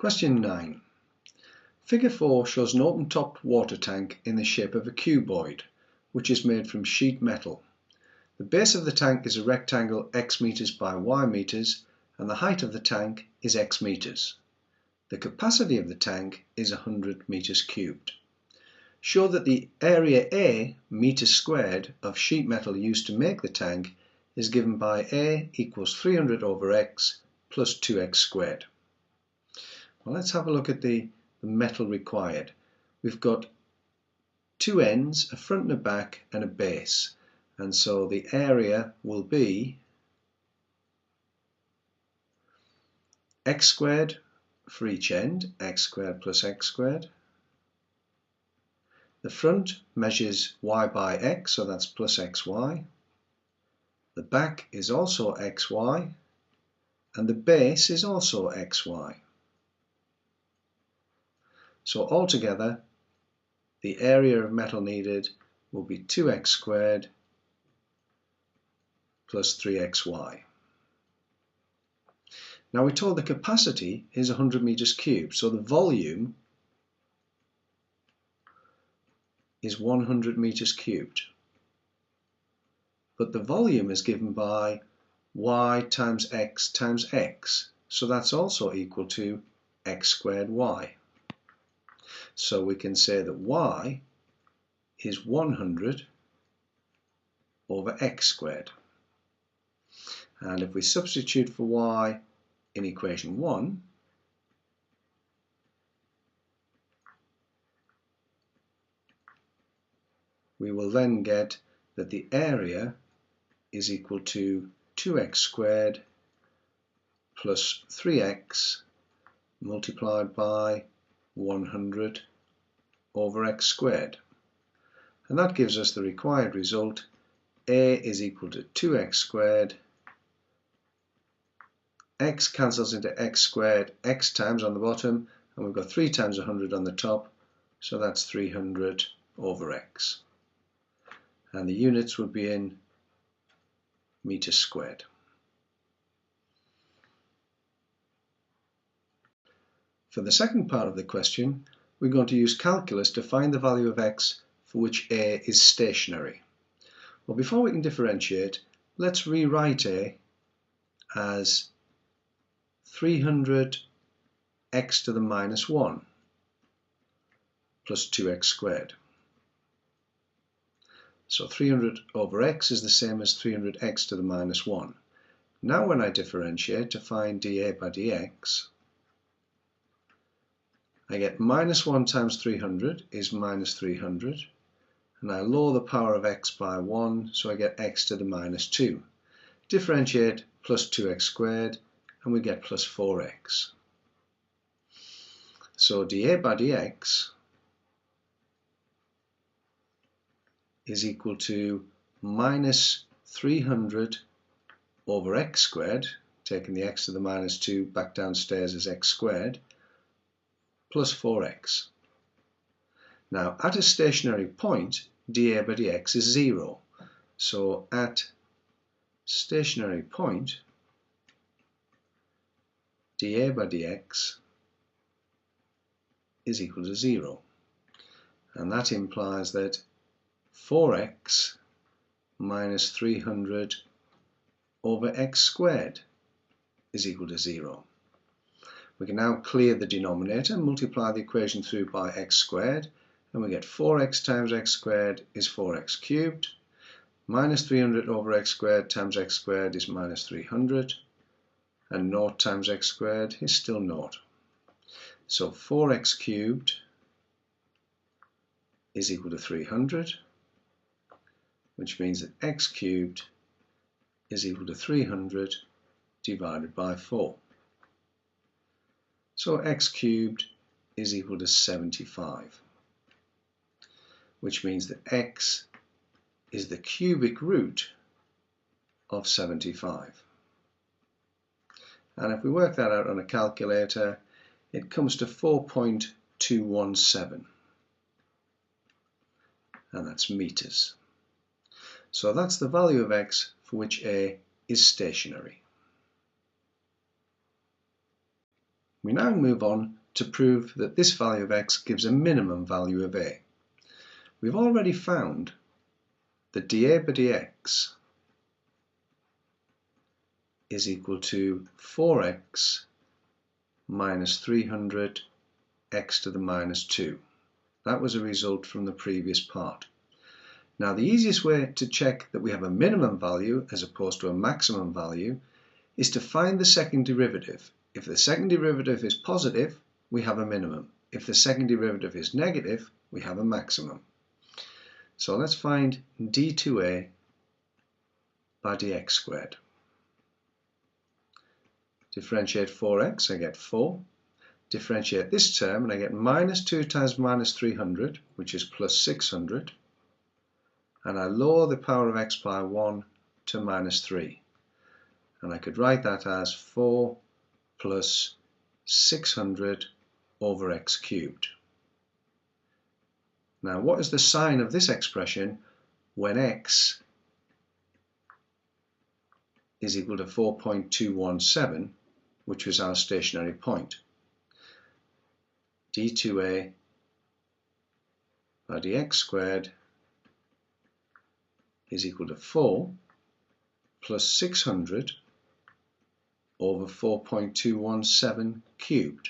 Question 9. Figure 4 shows an open-topped water tank in the shape of a cuboid, which is made from sheet metal. The base of the tank is a rectangle x meters by y meters, and the height of the tank is x meters. The capacity of the tank is 100 meters cubed. Show that the area A, meters squared, of sheet metal used to make the tank is given by A equals 300 over x plus 2x squared. Well, let's have a look at the metal required. We've got two ends, a front and a back, and a base. And so the area will be x squared for each end, x squared plus x squared. The front measures y by x, so that's plus xy. The back is also xy, and the base is also xy. So altogether, the area of metal needed will be 2x squared plus 3xy. Now we're told the capacity is 100 meters cubed, so the volume is 100 meters cubed. But the volume is given by y times x, so that's also equal to x squared y. So we can say that y is 100 over x squared. And if we substitute for y in equation 1, we will then get that the area is equal to 2x squared plus 3x multiplied by 100 over x squared. And that gives us the required result. A is equal to 2x squared. X cancels into x squared, x times on the bottom, and we've got 3 times 100 on the top, so that's 300 over x. And the units would be in meters squared. For the second part of the question, we're going to use calculus to find the value of x for which A is stationary. Well, before we can differentiate, let's rewrite A as 300 x to the minus 1 plus 2x squared. So 300 over x is the same as 300x to the minus 1. Now when I differentiate to find dA by dx, I get minus 1 times 300 is minus 300, and I lower the power of x by 1, so I get x to the minus 2. Differentiate plus 2x squared, and we get plus 4x. So dA by dx is equal to minus 300 over x squared, taking the x to the minus 2 back downstairs as x squared, plus 4x. Now at a stationary point, dA by dx is 0. So at stationary point, dA by dx is equal to 0. And that implies that 4x minus 300 over x squared is equal to 0. We can now clear the denominator and multiply the equation through by x squared, and we get 4x times x squared is 4x cubed. Minus 300 over x squared times x squared is minus 300, and 0 times x squared is still 0. So 4x cubed is equal to 300, which means that x cubed is equal to 300 divided by 4. So x cubed is equal to 75, which means that x is the cubic root of 75. And if we work that out on a calculator, it comes to 4.217, and that's meters. So that's the value of x for which A is stationary. We now move on to prove that this value of x gives a minimum value of a. We've already found that dA by dx is equal to 4x minus 300 x to the minus 2. That was a result from the previous part. Now the easiest way to check that we have a minimum value as opposed to a maximum value is to find the second derivative. If the second derivative is positive, we have a minimum. If the second derivative is negative, we have a maximum. So let's find d2a by dx squared. Differentiate 4x, I get 4. Differentiate this term and I get minus 2 times minus 300, which is plus 600. And I lower the power of x by 1 to minus 3. And I could write that as 4 plus 600 over x cubed. Now what is the sign of this expression when x is equal to 4.217, which was our stationary point? d2a by dx squared is equal to 4 plus 600 over 4.217 cubed.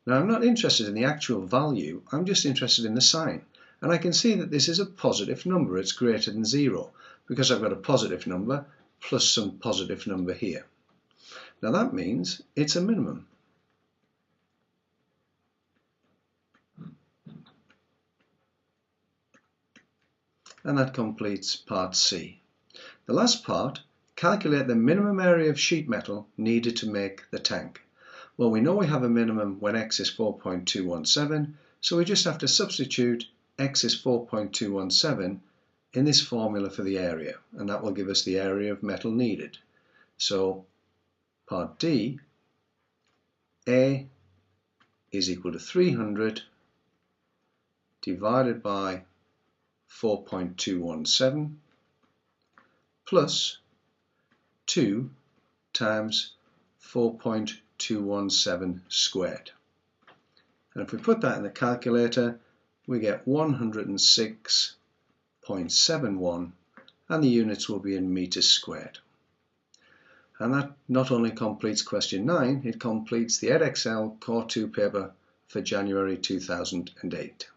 Now I'm not interested in the actual value, I'm just interested in the sign. And I can see that this is a positive number, it's greater than 0, because I've got a positive number plus some positive number here. Now that means it's a minimum. And that completes part C. The last part, calculate the minimum area of sheet metal needed to make the tank. Well, we know we have a minimum when x is 4.217, so we just have to substitute x is 4.217 in this formula for the area, and that will give us the area of metal needed. So part D, A is equal to 300 divided by 4.217 plus 2 times 4.217 squared. And if we put that in the calculator, we get 106.71, and the units will be in meters squared. And that not only completes question 9, it completes the Edexcel Core 2 paper for January 2008.